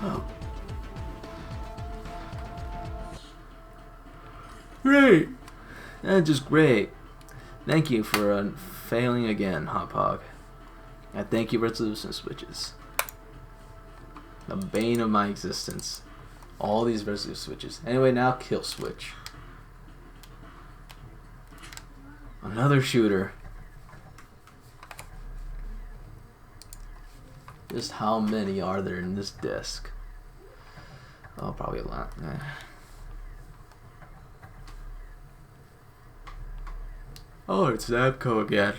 Oh. Great! Just great. Thank you for failing again, Hop Hog. I thank you, resolution switches. The bane of my existence. All these resolution switches. Anyway, now kill switch. Another shooter. Just how many are there in this disc? Oh, probably a lot. Oh, it's Zabco again.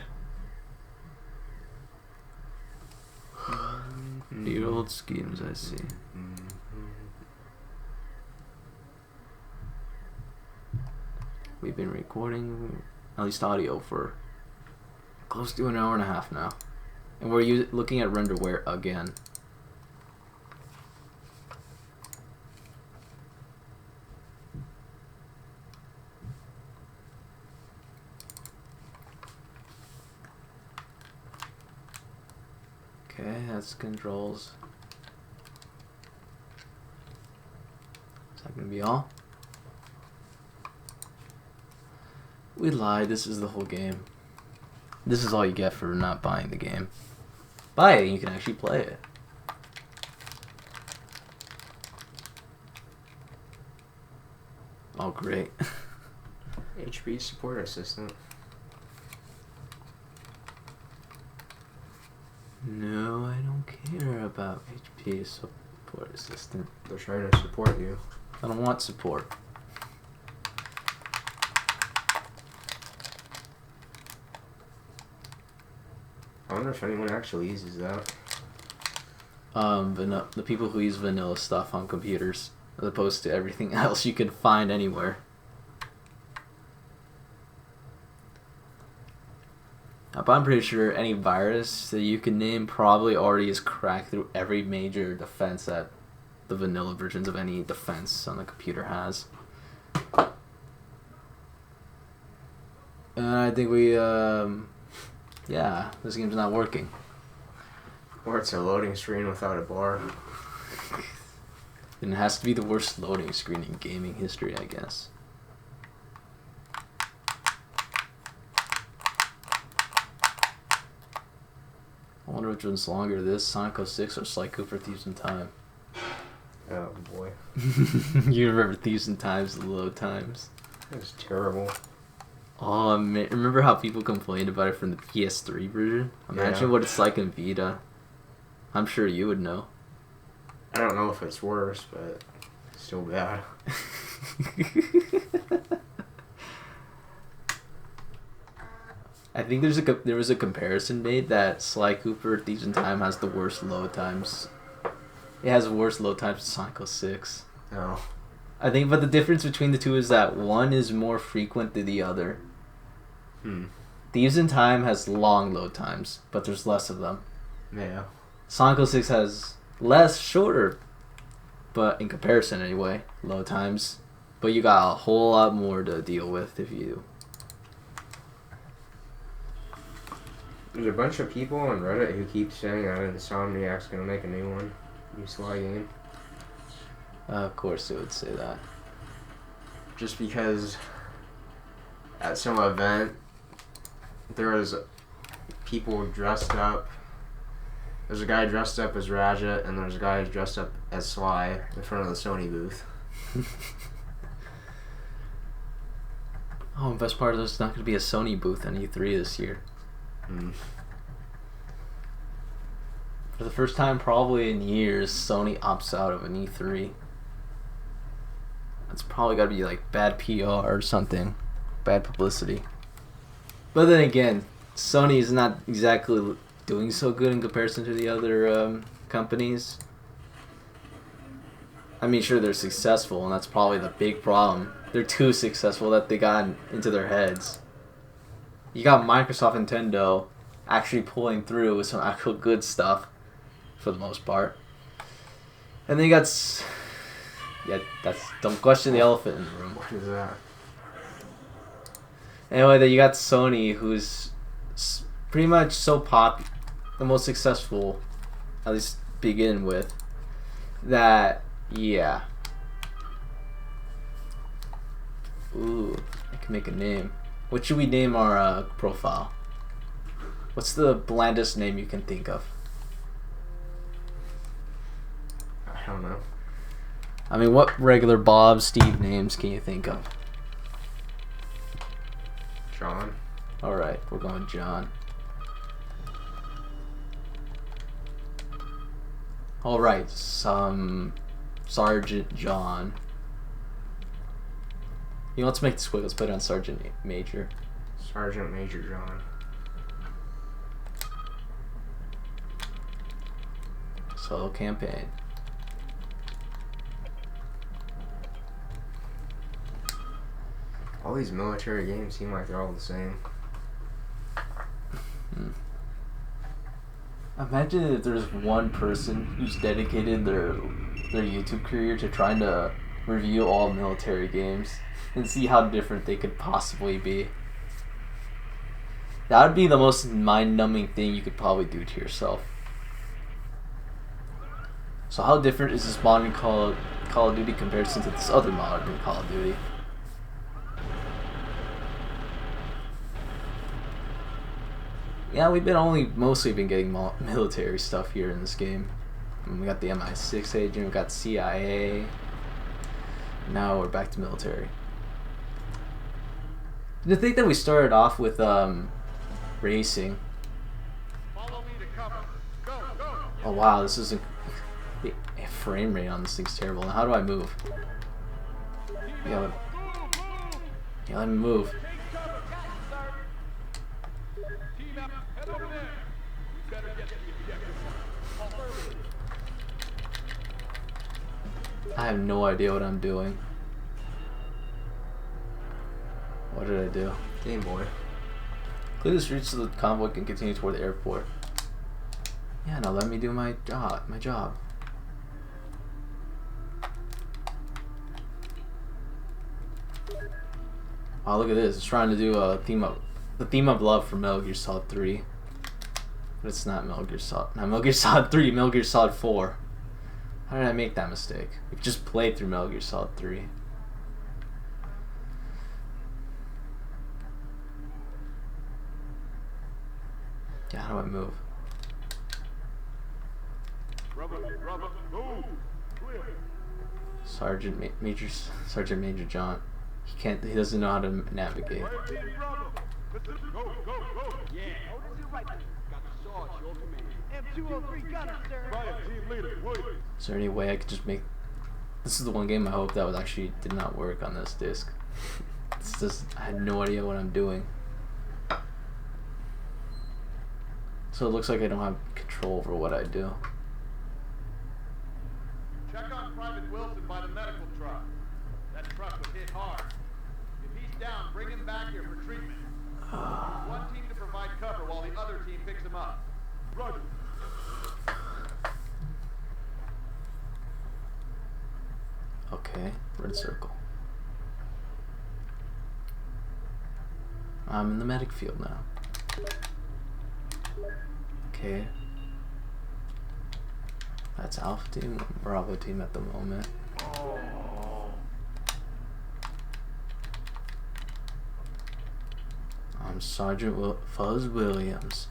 The old schemes, I see. We've been recording, at least audio, for close to an hour and a half now. And we're looking at renderware again. Okay, that's controls. Is that gonna be all? We lied, this is the whole game. This is all you get for not buying the game. Buy it and you can actually play it. Oh, great. HP support assistant. No, I don't care about HP support assistant. They're trying to support you. I don't want support. I wonder if anyone actually uses that. The people who use vanilla stuff on computers, as opposed to everything else you can find anywhere. But I'm pretty sure any virus that you can name probably already is cracked through every major defense that the vanilla versions of any defense on the computer has. And I think we, yeah, this game's not working. Or it's a loading screen without a bar. And it has to be the worst loading screen in gaming history, I guess. I wonder which one's longer, this, Sonic 06, or Sly Cooper Thieves in Time. Oh boy. You remember Thieves in Time's load times? That was terrible. Oh, man. Remember how people complained about it from the PS3 version? Imagine what it's like in Vita. I'm sure you would know. I don't know if it's worse, but it's still bad. I think there was a comparison made that Sly Cooper Thieves in Time has the worst load times. It has worse load times than Sonic 06. Oh. I think, but the difference between the two is that one is more frequent than the other. Thieves in Time has long load times, but there's less of them. Yeah. Sonic 06 has less, shorter, but in comparison anyway, load times. But you got a whole lot more to deal with if you... There's a bunch of people on Reddit who keep saying that Insomniac's gonna make a new one. New Sly game. Of course they would say that. Just because at some event there was people dressed up. There's a guy dressed up as Raja and there's a guy dressed up as Sly in front of the Sony booth. Oh, and best part of this is not going to be a Sony booth on E3 this year. For the first time probably in years, Sony opts out of an E3. That's probably got to be like bad PR or something. Bad publicity. But then again, Sony is not exactly doing so good in comparison to the other companies. I mean, sure, they're successful, and that's probably the big problem. They're too successful that they got into their heads. You got Microsoft and Nintendo actually pulling through with some actual good stuff, for the most part. And then you got... Yeah, don't question the elephant in the room. What is that? Anyway, then you got Sony, who's pretty much so the most successful, at least begin with. that, yeah. Ooh, I can make a name. What should we name our profile? What's the blandest name you can think of? I don't know. I mean, what regular Bob, Steve names can you think of? John. Alright, we're going John. Alright, Sergeant John. You know, let's make this quick. Let's put it on Sergeant Major. Sergeant Major John. Solo campaign. All these military games seem like they're all the same. Imagine if there's one person who's dedicated their YouTube career to trying to review all military games and see how different they could possibly be. That would be the most mind-numbing thing you could probably do to yourself. So how different is this modern Call of Duty comparison to this other modern Call of Duty? Yeah, we've been mostly getting military stuff here in this game. We got the MI6 agent, we got CIA. Now we're back to military. To think that we started off with racing. Follow me to cover. Go, go. Oh wow, this isn't. The frame rate on this thing's terrible. Now how do I move? Yeah, let me move. I have no idea what I'm doing. What did I do? Game Boy. Clear the streets so the convoy can continue toward the airport. Yeah, now let me do my job. Oh, look at this. It's trying to do the theme of love for Metal Gear Solid 3. But it's not Metal Gear Solid. Not Metal Gear Solid 3, Metal Gear Solid 4. How did I make that mistake? We've just played through Metal Gear Solid 3. Yeah, how do I move? Rubber, move. Clear. Sergeant Major John. He doesn't know how to navigate. Right team, rubber. Listen, go, go, go. Yeah. Orders your right. Got the Sarge, your command. M203 gunner, sir. Fire team leader, Williams. Is there any way I could just make... This is the one game I hope that was actually did not work on this disc. It's just, I had no idea what I'm doing. So it looks like I don't have control over what I do. Check on Private Wilson by the medical truck. That truck was hit hard. If he's down, bring him back here for treatment. One team to provide cover while the other team picks him up. Roger. Okay, red circle. I'm in the medic field now. Okay. That's Alpha team, Bravo team at the moment. I'm Sergeant Fuzz Williams.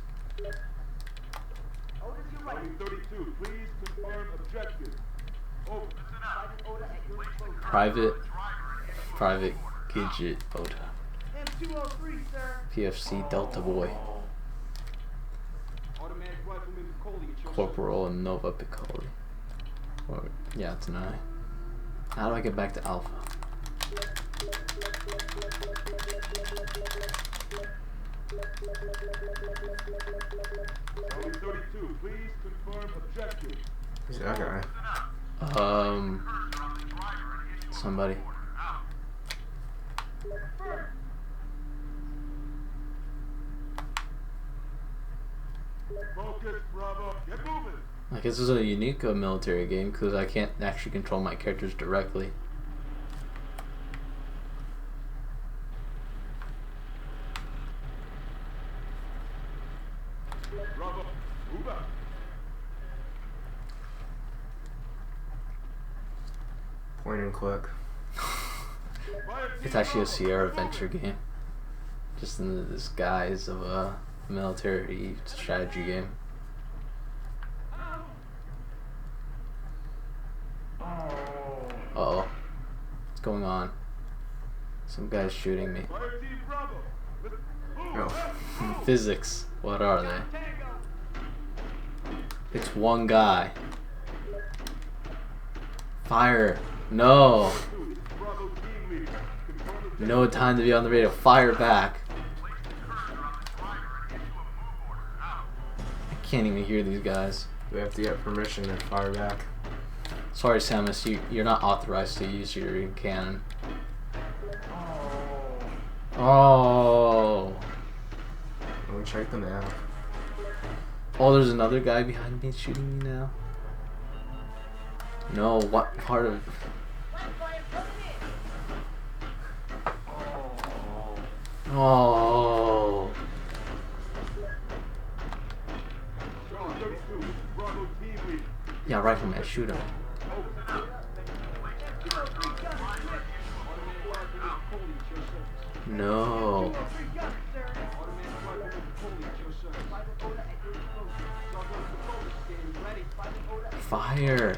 Orders your right. 32, please confirm objective. Over. Order at your disposal. Private Gidget Oda. M203, sir. PFC Delta Boy. Automatic rifleman Piccoli at your Corporal and Nova Piccoli. Or, yeah, it's an I. How do I get back to Alpha? Charlie 32, please confirm objective. Who's that guy? Somebody. Focus, Bravo. Get moving. I guess this is a unique military game because I can't actually control my characters directly. Bravo, move out. Point and click. It's actually a Sierra Venture game. Just in the disguise of a military strategy game. Uh-oh. What's going on? Some guy's shooting me. No. Physics. What are they? It's one guy. Fire. No. No time to be on the radio. Fire back. I can't even hear these guys. We have to get permission to fire back. Sorry, Samus. You're not authorized to use your cannon. Oh. We'll check the map. Oh, there's another guy behind me shooting me now. No, what part of... Oh. Yeah, rifleman, shoot him. No. Fire.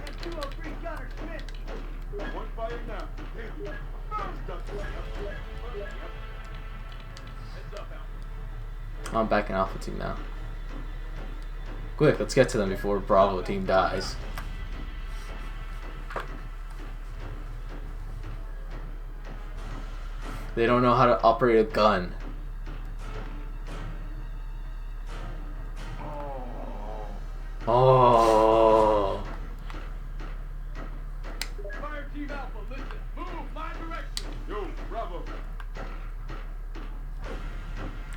I'm back in Alpha Team now. Quick, let's get to them before Bravo Team dies. They don't know how to operate a gun. Oh. Fire Team Alpha, listen. Move my direction. Yo, Bravo.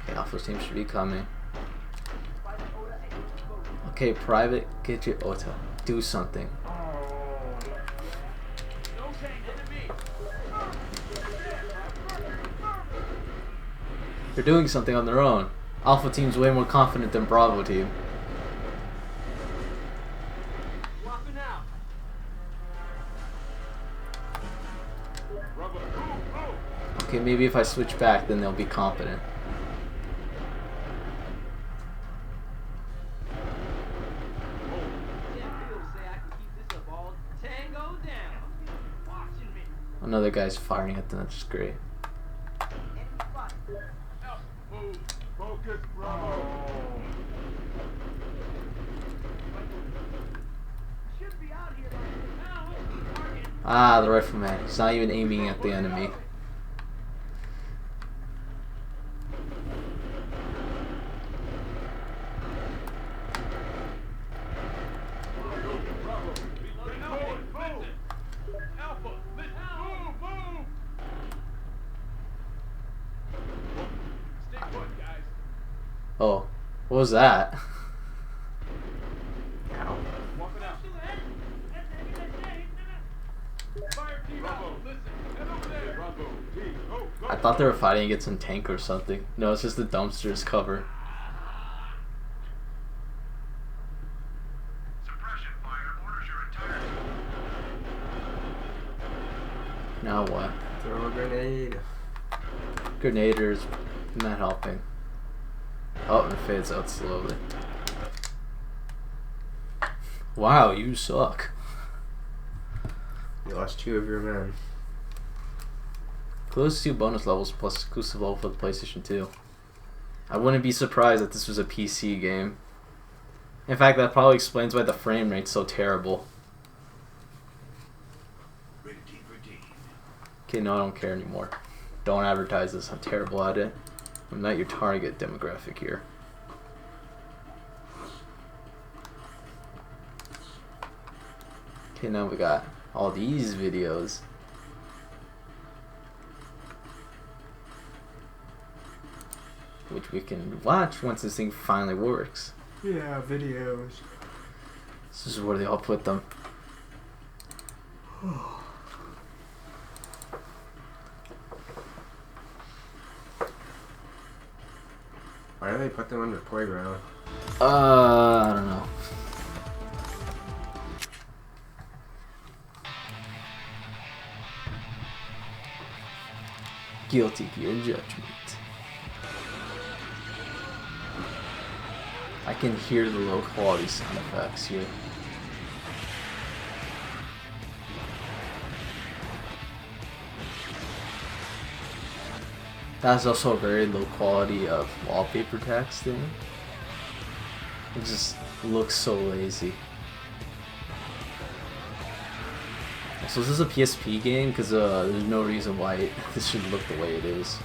Okay, Alpha Team should be coming. Okay, Private, get your Ota. Do something. No tank enemy. They're doing something on their own. Alpha Team's way more confident than Bravo Team. Swapping out. Bravo, move, move. Okay, maybe if I switch back, then they'll be competent. Another guy's firing at them, that's great. Move. Focus, Bravo. Should be out here. Ah, the rifleman. He's not even aiming at the enemy. Oh, what was that? Ow. I thought they were fighting against some tank or something. No, it's just the dumpster's cover. Suppression fire orders your entire team. Now what? Throw a grenade. Grenaders, not helping. Oh, it fades out slowly. Wow, you suck. You lost 2 of your men. Close 2 bonus levels plus exclusive level for the PlayStation 2. I wouldn't be surprised that this was a PC game. In fact, that probably explains why the frame rate's so terrible. Okay, no, I don't care anymore. Don't advertise this. I'm terrible at it. I'm not your target demographic here. Okay, now we got all these videos. Which we can watch once this thing finally works. Yeah, videos. This is where they all put them. Why do they put them under playground? I don't know. Guilty Gear Judgment. I can hear the low quality sound effects here. That's also a very low quality of wallpaper texting. It just looks so lazy. So is this a PSP game? Because there's no reason why this should look the way it is.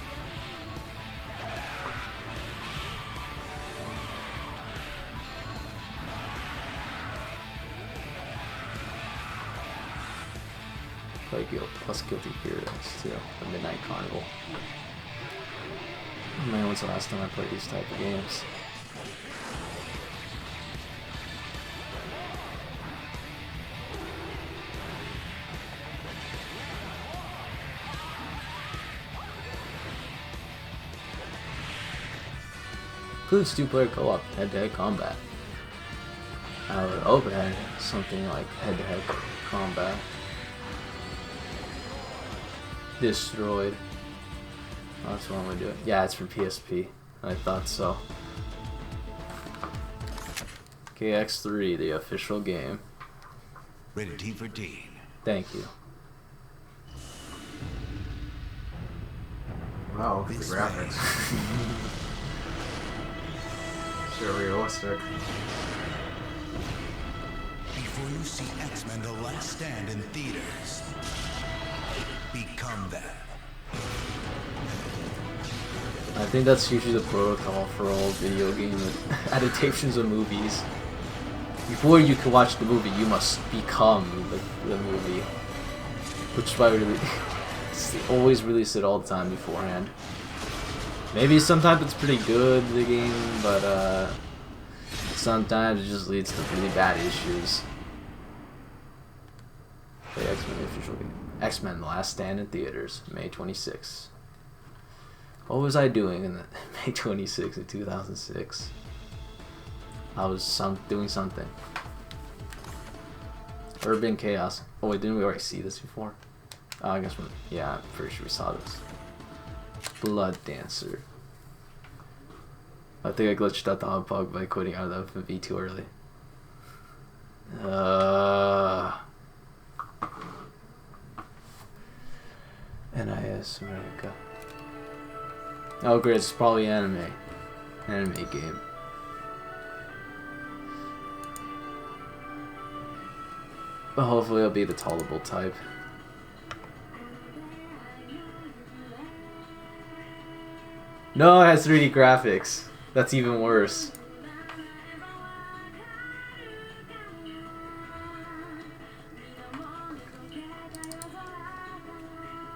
Play plus Guilty Gear too. The Midnight Carnival. Oh man, when's the last time I played these type of games? Includes 2-player co-op, head-to-head combat. I would hope it had something like head-to-head combat. Destroyed. Oh, that's what I'm gonna do. Yeah, it's from PSP. I thought so. KX3, the official game. Rated T for teen. Thank you. Wow, the This graphics. So realistic. Before you see X-Men The Last Stand in theaters, become that. I think that's usually the protocol for all video game adaptations of movies. Before you can watch the movie, you must become the movie. Which is why they always release it all the time beforehand. Maybe sometimes it's pretty good, the game, but sometimes it just leads to really bad issues. Play X-Men, the official game. X-Men: The Last Stand in theaters, May 26. What was I doing in May 26 of 2006? I was doing something. Urban Chaos. Oh wait, didn't we already see this before? Oh, I guess yeah, I'm pretty sure we saw this. Blood Dancer. I think I glitched out the hot pug by quitting out of the FMV too early. NIS America. Oh great, it's probably anime game. But hopefully it'll be the tolerable type. No, it has 3D graphics. That's even worse.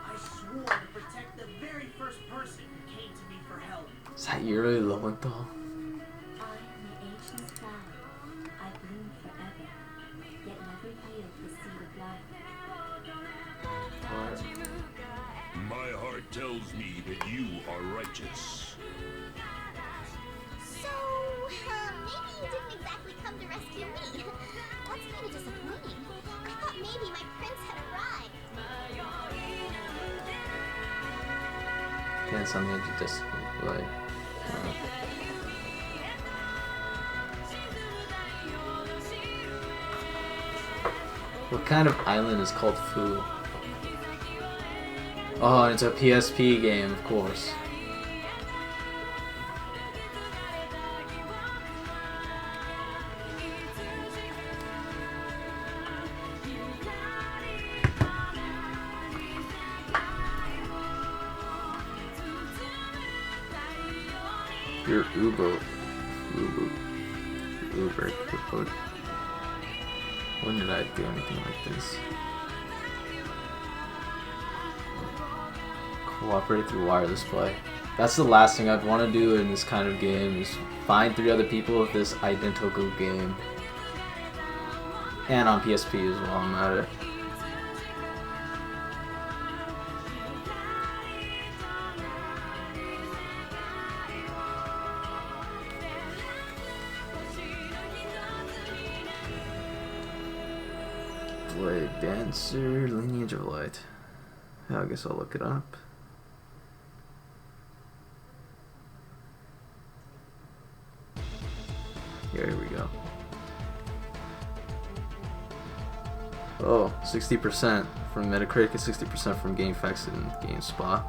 I swore to protect the very first person who came to me for help. Is that Yuri Lowenthal? I am the ancient flower. I bloom forever, yet never yield the seed of life. My heart tells me that you are righteous. So, maybe you didn't exactly come to rescue me. That's kind of disappointing. I thought maybe my prince had arrived. Can't something you just like. What kind of island is called Fu? Oh, it's a PSP game, of course. Your Uber. When did I do anything like this? Cooperate through wireless play. That's the last thing I'd want to do in this kind of game, is find 3 other people with this identical game. And on PSP as well, I'm at it. Blade Dancer, Lineage of Light. Yeah, I guess I'll look it up. Oh, 60% from Metacritic and 60% from GameFAQs and GameSpot.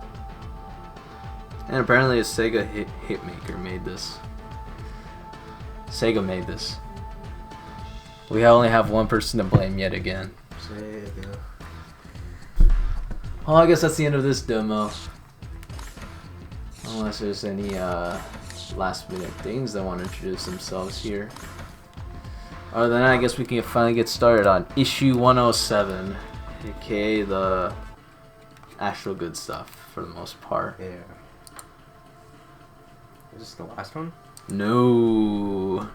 And apparently a Sega hitmaker made this. Sega made this. We only have one person to blame yet again. Sega. Well, I guess that's the end of this demo. Unless there's any last minute things that want to introduce themselves here. Other than that, I guess we can finally get started on issue 107, aka the actual good stuff for the most part. Yeah. Is this the last one? No.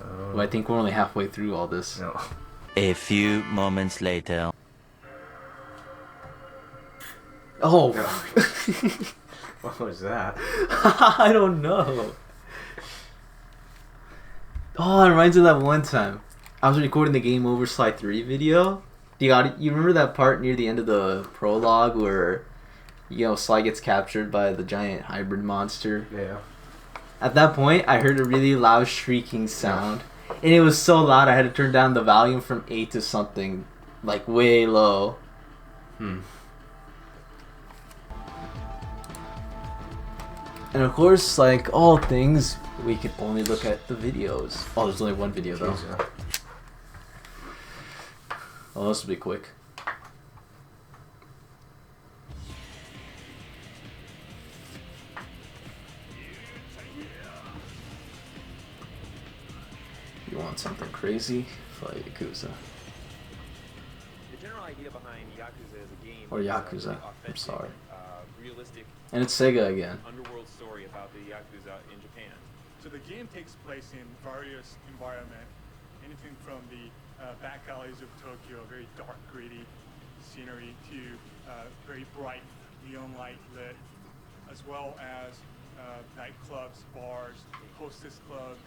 Well, I think we're only halfway through all this. No. A few moments later. Oh. No. What was that? I don't know. Oh, it reminds me of that one time. I was recording the Game Over Slide 3 video. You remember that part near the end of the prologue where, you know, Sly gets captured by the giant hybrid monster? Yeah. At that point, I heard a really loud shrieking sound. And it was so loud I had to turn down the volume from 8 to something, like, way low. And of course, like all things, we can only look at the videos. Oh, there's only one video though. Oh, this will be quick. You want something crazy? Play Yakuza. The general idea behind Yakuza as a game Or is Yakuza, really I'm authentic, sorry. Realistic, And it's Sega again. underworld story about the Yakuza in Japan. So the game takes place in various environments, anything from the back alleys of Tokyo, very dark, gritty scenery, to very bright neon light lit, as well as nightclubs, bars, hostess clubs,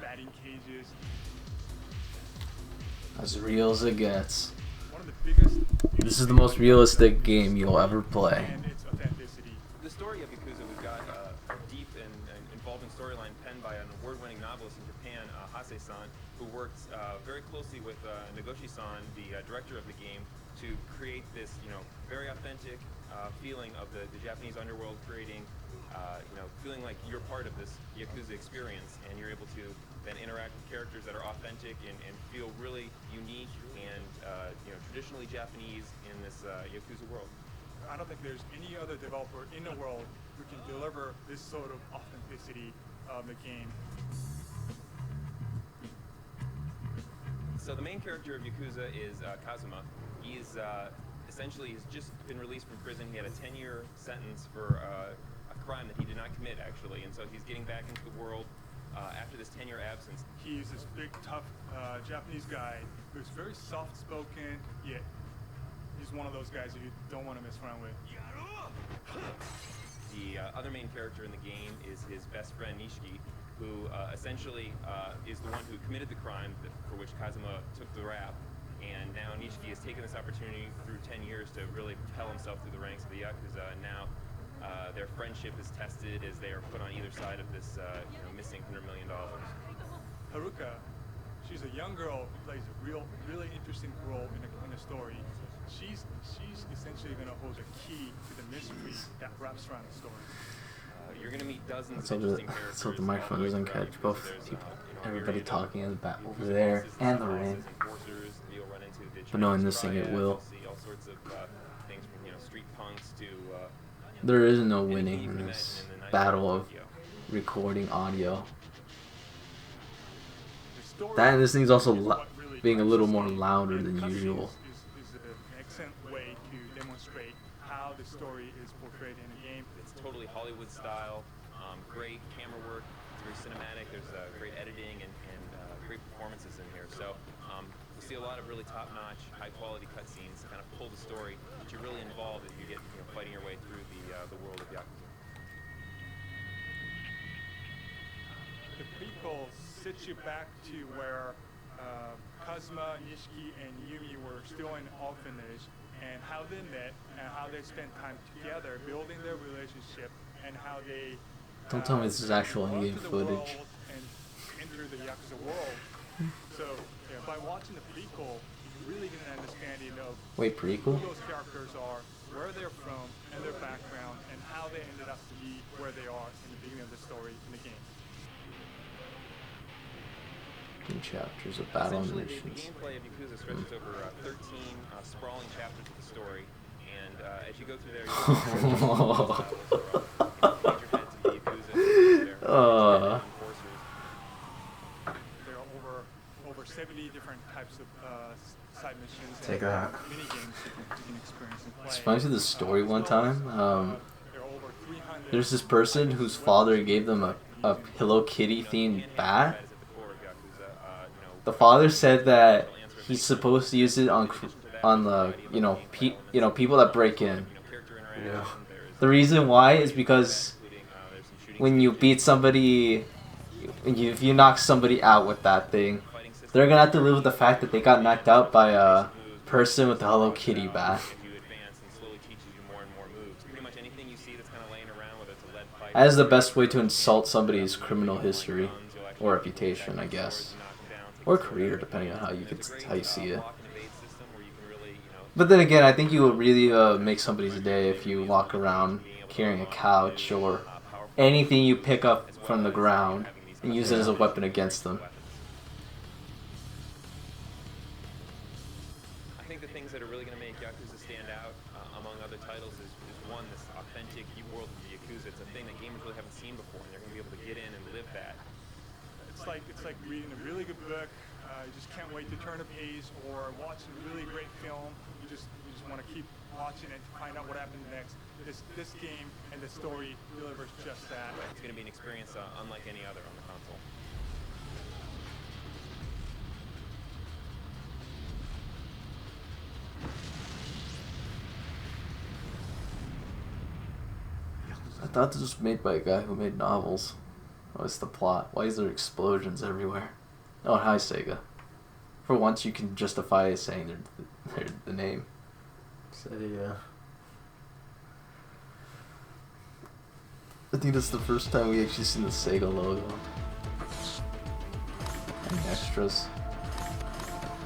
batting cages. As real as it gets. One of the biggest. This is the most realistic game you'll ever play. And its authenticity. The story of Yakuza, we've got a deep and involving storyline penned by an award-winning novelist in Japan, Hase-san, who worked very closely with Nagoshi-san, the director of the game, to create this, very authentic feeling of the Japanese underworld, creating, feeling like you're part of this Yakuza experience, and you're able to then interact with characters that are authentic and feel really unique and, traditionally Japanese in this Yakuza world. I don't think there's any other developer in the world who can deliver this sort of authenticity of the game. So the main character of Yakuza is Kazuma. He's he's just been released from prison. He had a 10-year sentence for a crime that he did not commit, actually, and so he's getting back into the world after this 10-year absence. He's this big, tough Japanese guy who's very soft-spoken, yet he's one of those guys that you don't want to mess around with. The other main character in the game is his best friend, Nishiki, who essentially is the one who committed the crime for which Kazuma took the rap. And now Nishiki has taken this opportunity through 10 years to really propel himself through the ranks of the Yakuza. And now their friendship is tested as they are put on either side of this missing $100 million. Haruka, she's a young girl who plays a really interesting role in the story. She's essentially going to hold a key to the mystery that wraps around the story. You're going to meet dozens of interesting characters. So the microphone doesn't catch both people. Everybody talking in the back over there and the rain. But no, in this thing it will. There is no winning in this battle of recording audio. That and this thing's also being a little more louder than usual. Is an excellent way to demonstrate how the story is portrayed in the game. It's totally Hollywood style, great camera work, it's very cinematic, there's great editing and great performances in here. So we see a lot of really top-notch, high-quality cutscenes to kind of pull the story, but you're really involved as you get fighting your way through the world of Yakuza. The prequel sits you back to where Kazuma, Nishiki, and Yumi were still in orphanage, and how they met, and how they spent time together, building their relationship, and how they don't tell me this is actual in-game footage. And enter the Yakuza world. So by watching the prequel, you really get an understanding of Wait, prequel? who those characters are, where they're from, and their background, and how they ended up to be where they are in the beginning of the story in the game. Chapters of battle and Essentially, missions. the gameplay of Yakuza stretches over 13 sprawling chapters of the story, and as you go through there, there are over 70 different types of side missions. Take that. Mini games you can experience and play. It's funny to the story one time. There's this person whose father gave them a Hello Kitty themed bat. The father said that he's supposed to use it on the people that break in. Yeah. The reason why is because when you beat somebody, if you knock somebody out with that thing, they're gonna have to live with the fact that they got knocked out by a person with a Hello Kitty bat. That is the best way to insult somebody's criminal history or reputation, I guess. Or career, depending on how you see it. But then again, I think you would really make somebody's day if you walk around carrying a couch or anything you pick up from the ground and use it as a weapon against them. I think the things that are really going to make Yakuza stand out, among other titles, is one, this authentic world of Yakuza. It's a thing that gamers really haven't seen before, and they're going to be able to get in and live that. It's like reading a really good book. You just can't wait to turn a page, or watching a really great film. You just want to keep watching it to find out what happens next. This game and the story delivers just that. It's going to be an experience unlike any other on the console. I thought this was made by a guy who made novels. What's the plot? Why is there explosions everywhere? Oh, hi Sega. For once you can justify saying the name. Sega. I think that's the first time we actually seen the Sega logo. And extras.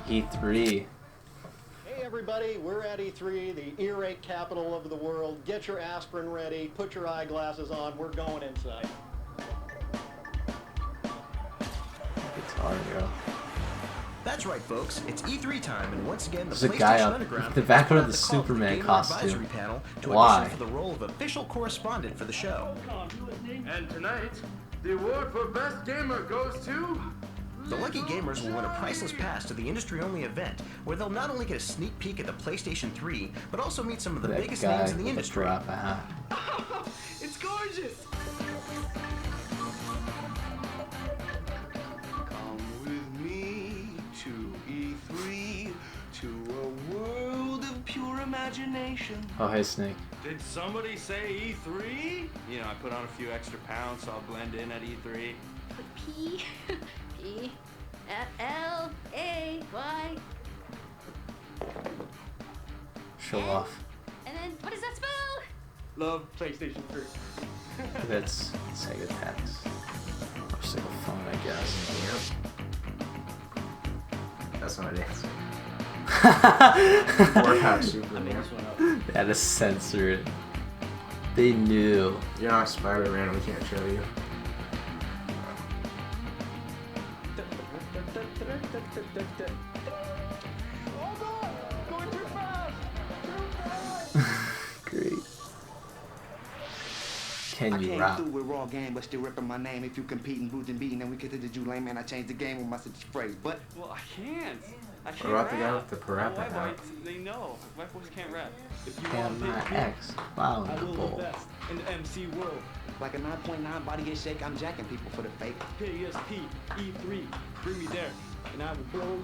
E3. Hey everybody, we're at E3, the earache capital of the world. Get your aspirin ready, put your eyeglasses on, we're going inside. Guitar Hero. That's right, folks. It's E3 time, and once again, the There's a guy PlayStation up Underground the background of the has put out call Superman Gamer costume. Advisory Panel to Why? audition for the role of official correspondent for the show. And tonight, the award for Best Gamer goes to... The lucky gamers will win a priceless pass to the industry-only event, where they'll not only get a sneak peek at the PlayStation 3, but also meet some of the That biggest guy names in the with industry. the Parappa hat. It's gorgeous! Come with me to E3, to a world of pure imagination. Oh, hey Snake. Did somebody say E3? You know, I put on a few extra pounds so I'll blend in at E3. P-L-A-Y. Show off. And then, what does that spell? Love PlayStation 3. That's Sega Tax. Or Sega Phone, I guess. Yep. That's what it is. Or have Superman. They had to censor it. They knew. You're not Spider-Man, we can't show you. Great. Can you I rap? came through with raw game, but still ripping my name. If you compete in boots and beating, then we get to the Jew lame man. I changed the game with my such phrase, but well, I can't. I can't What about the rap. guy with the Parappa My hat? whites, they know. White folks can't rap. If you And want my big ex. Wow, I the will bowl. the best in the MC world. like a 9.9 body get shake, I'm jacking people for the fake. KSP, E3, bring me there, and I will blow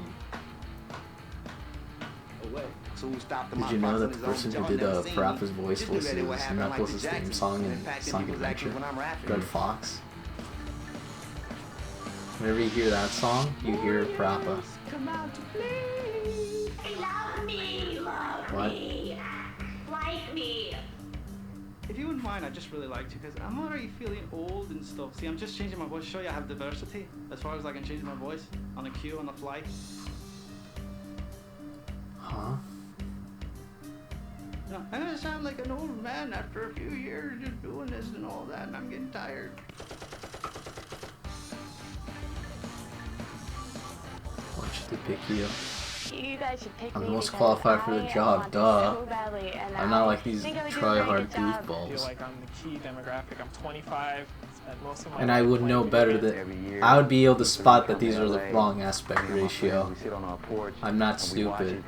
you away. So who stopped the Did you know that the person who did Parappa's voice voices Knuckles' theme song in Sonic Adventure? Red Fox. Whenever you hear that song, you hear Parappa. Come out to play. Love me, love What? me. Like me. If you wouldn't mind, I'd just really like to, because I'm already feeling old and stuff. See, I'm just changing my voice. Show you I have diversity as far as I can change my voice on a cue, on the fly. Huh? You know, I'm gonna sound like an old man after a few years just doing this and all that, and I'm getting tired. Why should they pick you? You guys should pick I'm me the most because qualified for the I job, want duh. so badly, and I'm not I like these think I would do a try-hard very good job. I feel goofballs. like I'm the key demographic. I'm 25. Spent most of my And I life would playing know video better games. that I would be able to spot that these are the wrong aspect ratio. I'm not stupid.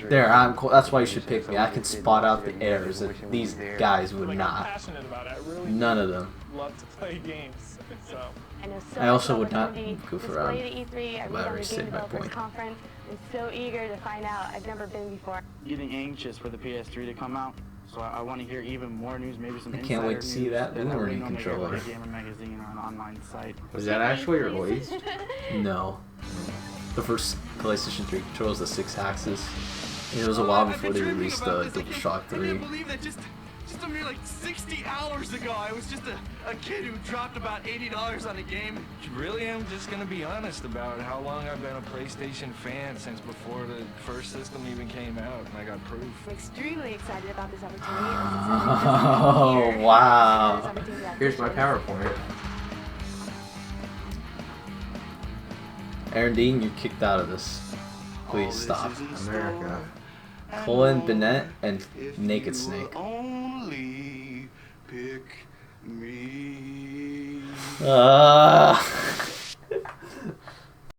There, that's why you should pick me. I can spot out the errors that these guys would I'm not. passionate about it. I really None of them. love to play games. So I also would not goof around. Displayed at E3. I But I read on the already Game said my Developers point. Conference. I'm so eager to find out. I've never been before. Getting anxious for the PS3 to come out, so I want to hear even more news, maybe some I can't wait to insider see news that I boomerang wouldn't normally hear about controller. a gamer magazine or an online site. Was that actually your voice? No. The first PlayStation 3 controls the 6-axis. It was a while before they released the DualShock 3. I can't believe that just a mere like 60 hours ago, I was just a kid who dropped about $80 on a game. Really, I'm just gonna be honest about how long I've been a PlayStation fan since before the first system even came out, and I got proof. I'm extremely excited about this opportunity. Oh, wow. Here's my PowerPoint. Aaron Dean, you're kicked out of this. Please stop. America. Colin Bennett and Naked Snake. Only pick me.